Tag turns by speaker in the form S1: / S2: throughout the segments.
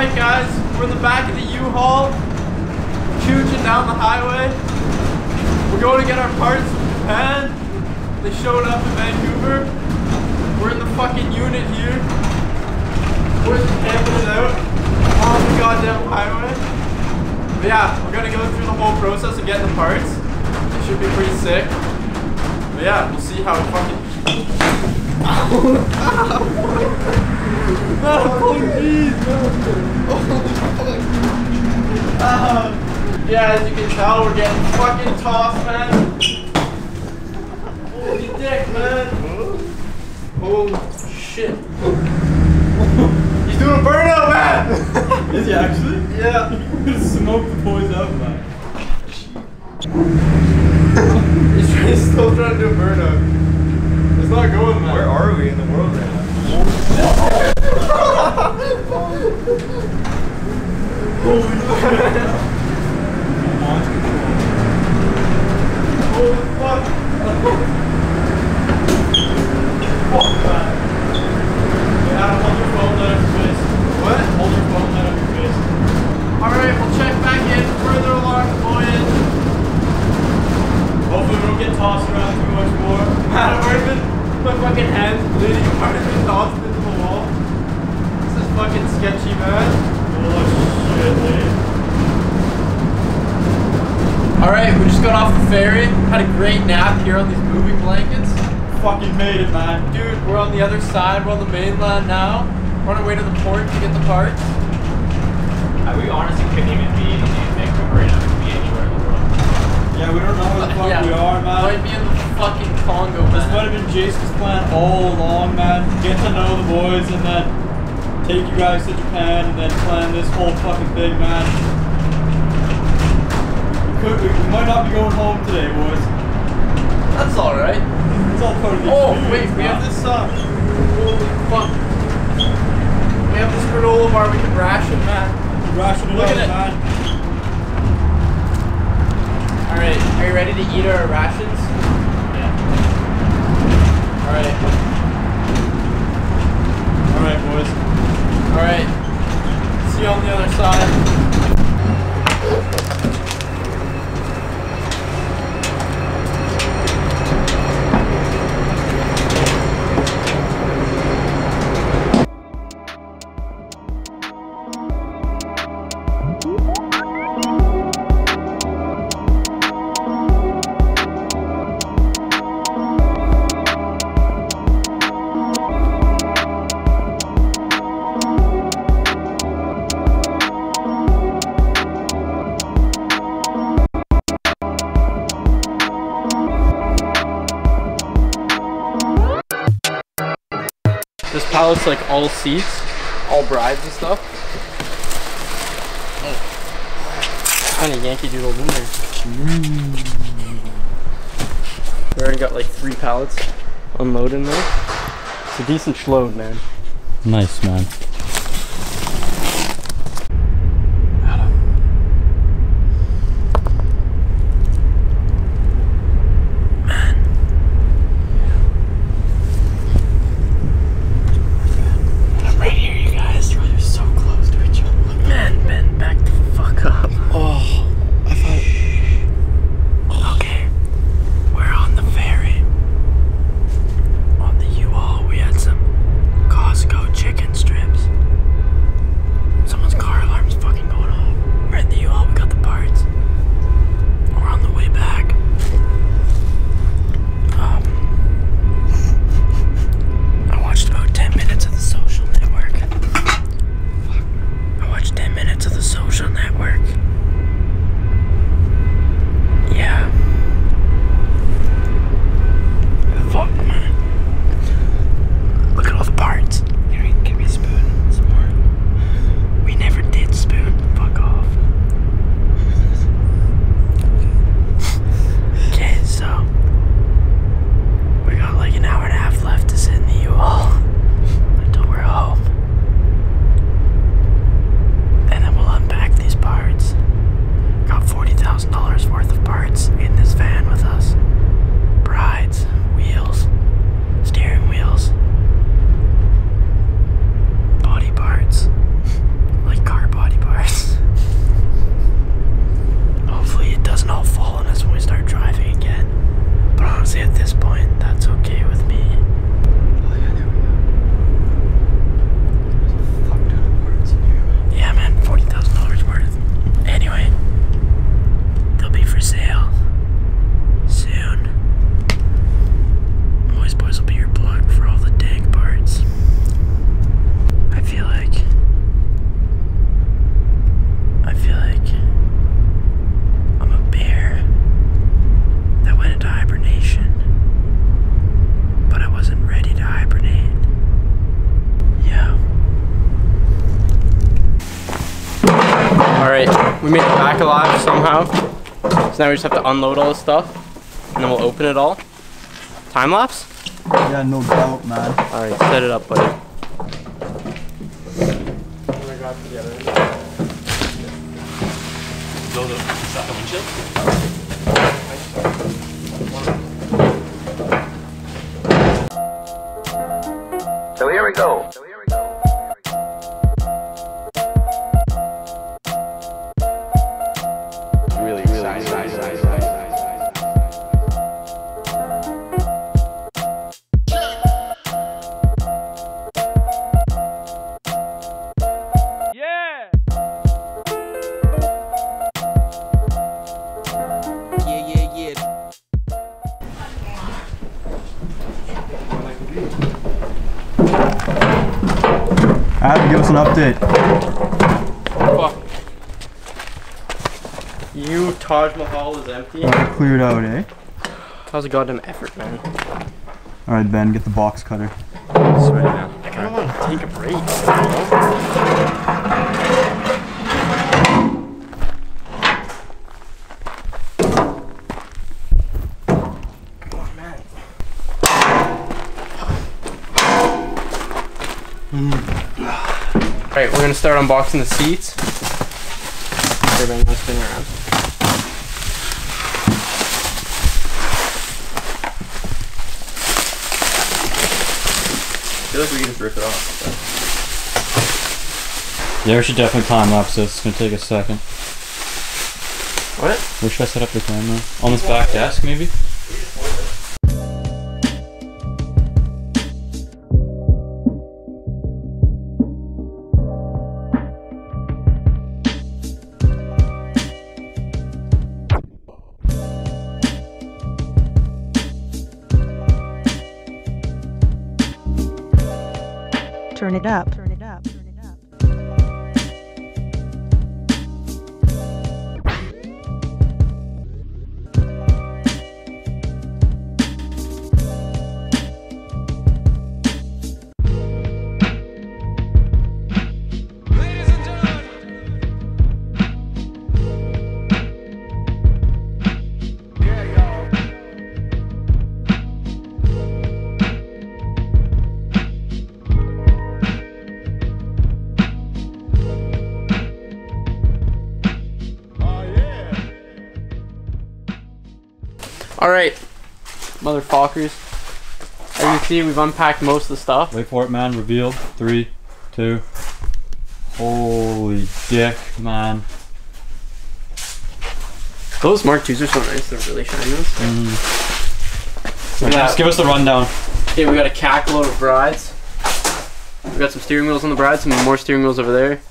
S1: Alright guys, we're in the back of the U-Haul, chooching down the highway. We're going to get our parts from Japan. They showed up in Vancouver. We're in the fucking unit here. We're just camping it out on the goddamn highway. But yeah, we're gonna go through the whole process of getting the parts. It should be pretty sick. But yeah, we'll see how it fucking... Oh jeez, yeah, as you can tell, we're getting fucking tossed, man. Holy dick, man. Oh shit. He's doing a burnout, man!
S2: Is he actually?
S1: Yeah.
S2: We're gonna smoke the boys up, man.
S1: He's still trying to do a burnout. It's not going, man.
S2: Where are we in the world right now?
S1: Holy shit. Holy fuck. Fuck, man. Adam, hold your phone out of your face. What? Hold your phone out of your face. Alright, we'll check back in further along the voyage. Hopefully we don't get tossed around too much more. Man, I've already been, my fucking hands bleeding. I've already been tossed into the wall. This is fucking sketchy, man. Oh shit, dude. Alright, we just got off the ferry. Had a great nap here on these moving blankets. Fucking made it, man. Dude, we're on the other side. We're on the mainland now. We're on our way to the port to get the parts.
S3: We honestly couldn't even be in Vancouver right now. We could be anywhere in the world.
S2: Yeah, we don't know where the fuck
S1: Yeah,
S2: we are, man.
S1: Might be in the fucking Congo,
S2: This
S1: man.
S2: might have been Jason's plan all along, man. Get to know the boys and then take you guys to Japan and then plan this whole fucking thing, man. We might not be going home today, boys.
S1: That's alright.
S2: It's all part of the
S1: Oh,
S2: experience,
S1: wait, we
S2: man.
S1: have this, holy fuck. We have this granola bar we can ration, man.
S2: Ration it
S1: Look
S2: out,
S1: at it.
S2: man.
S1: Alright, are you ready to eat our rations?
S3: Yeah.
S1: Alright.
S2: Alright, boys.
S1: Alright. See you on the other side. This pallet's like all seats, all brides and stuff. Oh. Kind of Yankee Doodle in there. We already got like 3 pallets unloading there. It's a decent load, man.
S2: Nice, man.
S1: Chicken strips. We made it back alive somehow. So now we just have to unload all this stuff. And then we'll open it all. Time lapse?
S2: Yeah, no doubt, man.
S1: Alright, set it up, buddy.
S4: So here we go.
S1: Really excited.
S2: Adam, give us an update.
S1: Fuck. You Taj Mahal is empty.
S2: Cleared out, eh?
S1: How's a goddamn effort, man?
S2: Alright, Ben, get the box cutter.
S1: Sorry, man. I kinda want to take a break. Come on, man. Alright, we're gonna start unboxing the seats. Everybody wants to spin around. I feel like we can just rip it off.
S2: Yeah, we should definitely time lapse this. It's gonna take a second.
S1: What?
S2: Where should I set up the camera? On this back desk, maybe?
S5: Turn it up. Turn it up. Turn it up.
S1: Alright, motherfuckers. As you can see, we've unpacked most of the stuff.
S2: Wait for it, man. Reveal. 3, 2. Holy dick, man.
S1: Those Mark IIs are so nice, they're really shiny.
S2: Just give us the rundown.
S1: Okay, we got a cackload of brides. We got some steering wheels on the bride, some more steering wheels over there.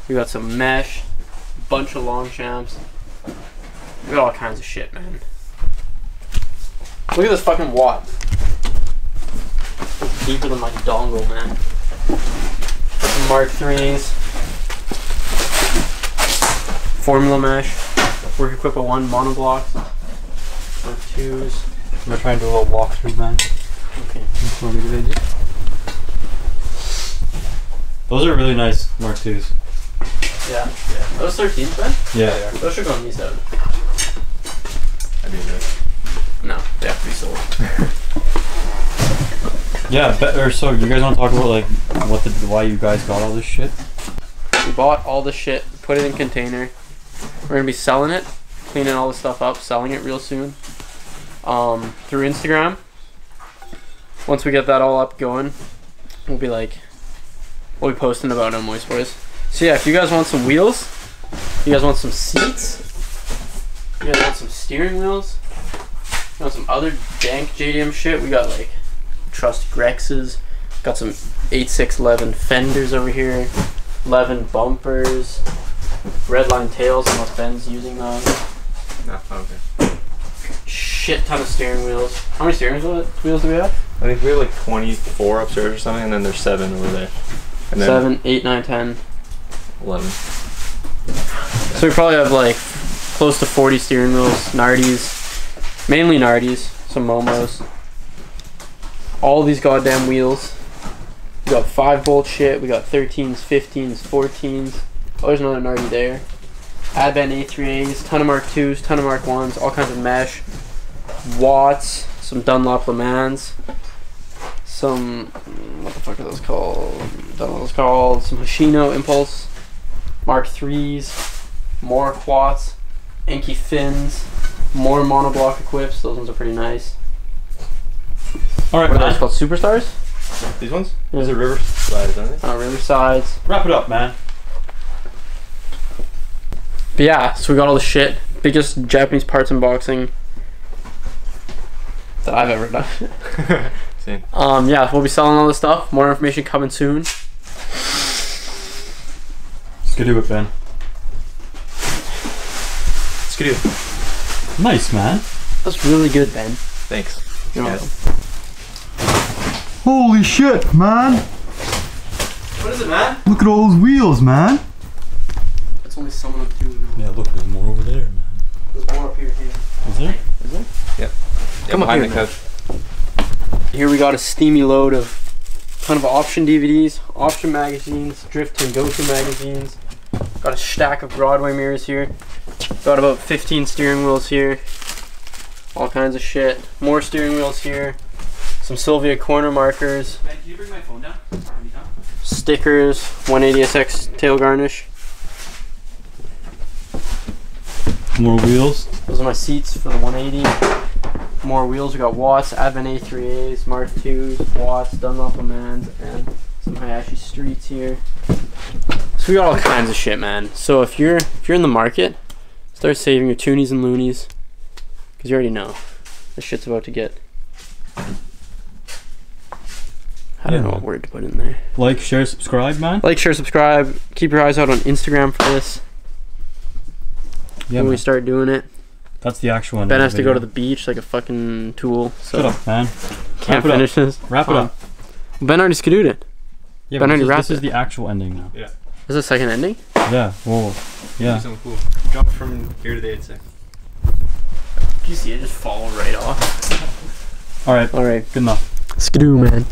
S1: We got some mesh, bunch of long champs. We got all kinds of shit, man. Look at this fucking wad. It's deeper than my dongle, man. Got some Mark IIIs. Formula mesh. Work equip of 1 monoblocks. Mark IIs.
S2: I'm gonna try and do a little walkthrough, man.
S1: Okay.
S2: That's not a good idea. Those are really nice Mark IIs.
S1: Yeah. Those 13s, Ben?
S2: Yeah.
S1: Those should go on these out.
S3: I mean,
S1: No, they have to be sold.
S2: Yeah, so you guys want to talk about like why you guys got all this shit?
S1: We bought all the shit, put it in a container. We're gonna be selling it, cleaning all the stuff up, selling it real soon. Through Instagram. Once we get that all up going, we'll be posting about it on Moist Boys. So yeah, if you guys want some wheels, you guys want some seats, you guys want some steering wheels, you want some other dank JDM shit, we got like Trust Grexes, got some 8611 fenders over here, 11 bumpers, redline tails, unless Ben's using those.
S3: no, okay.
S1: Shit ton of steering wheels. How many steering wheels do we have?
S3: I think we have like 24 upstairs or something, and then there's 7 over there. And then
S1: 7, 8, 9, 10.
S3: 11.
S1: So we probably have like close to 40 steering wheels, Nardis, mainly Nardis, some Momos. All these goddamn wheels. We got 5-volt shit, we got 13s, 15s, 14s. Oh, there's another Nardi there. Advent A3As, ton of Mark 2s, ton of Mark 1s, all kinds of mesh. Watts, some Dunlop Le Mans, some, what the fuck are those called? Don't know what those called. Some Hoshino Impulse, Mark 3s, more quads, Enki fins, more monoblock equips. Those ones are pretty nice.
S2: Alright,
S1: What are those
S2: man.
S1: called? Superstars?
S4: These ones?
S1: Yeah.
S4: These are Riverside, aren't they?
S1: Riversides.
S2: Wrap it up, man.
S1: But yeah, so we got all the shit. Biggest Japanese parts unboxing that I've ever done.
S4: Same.
S1: Yeah, we'll be selling all this stuff. More information coming soon.
S2: Let's get to it, Ben.
S4: Let's get it.
S2: Nice, man.
S1: That's really good, Ben.
S4: Thanks.
S1: You're
S4: Yeah.
S1: welcome.
S2: Holy shit, man.
S1: What is it, man?
S2: Look at all those wheels, man.
S1: It's only some of them too.
S2: Yeah, look, there's more over there, man.
S1: There's more up here too.
S2: Is there?
S4: Come
S1: up
S4: behind
S1: here,
S4: the
S1: man.
S4: couch.
S1: Here we got a steamy load of ton of option DVDs, option magazines, drift and go-to magazines. Got a stack of Broadway mirrors here. Got about 15 steering wheels here. All kinds of shit. More steering wheels here. Some Sylvia corner markers.
S3: Man, can you bring my phone down? Anytime?
S1: Stickers. 180SX tail garnish.
S2: More wheels.
S1: Those are my seats for the 180. More wheels. We got Watts, Advent A3As, Mark 2s, Watts, Dunlop Le Mans, and some Hayashi Streets here. So we got all kinds of shit, man. So if you're in the market, start saving your toonies and loonies, because you already know this shit's about to get. I don't know what word to put in there.
S2: Like, share, subscribe, man.
S1: Like, share, subscribe. Keep your eyes out on Instagram for this.
S2: Yeah,
S1: When we
S2: man.
S1: start doing it.
S2: That's the actual one.
S1: Ben has to go to the beach like a fucking tool, so
S2: Shut up, man.
S1: can't
S2: Wrap it up.
S1: finish this.
S2: Wrap it up.
S1: Ben already skidooed it.
S2: Yeah,
S1: Ben
S2: but
S1: already
S2: this
S1: wrapped
S2: is
S1: it.
S2: the actual ending now.
S4: Yeah.
S1: Is this the second ending?
S2: Yeah. Whoa. Yeah.
S4: Something cool. Jump from here to the 8 6.
S1: Did you see it just fall right off?
S2: All right.
S1: Alright.
S2: Good enough.
S1: Skidoo, man.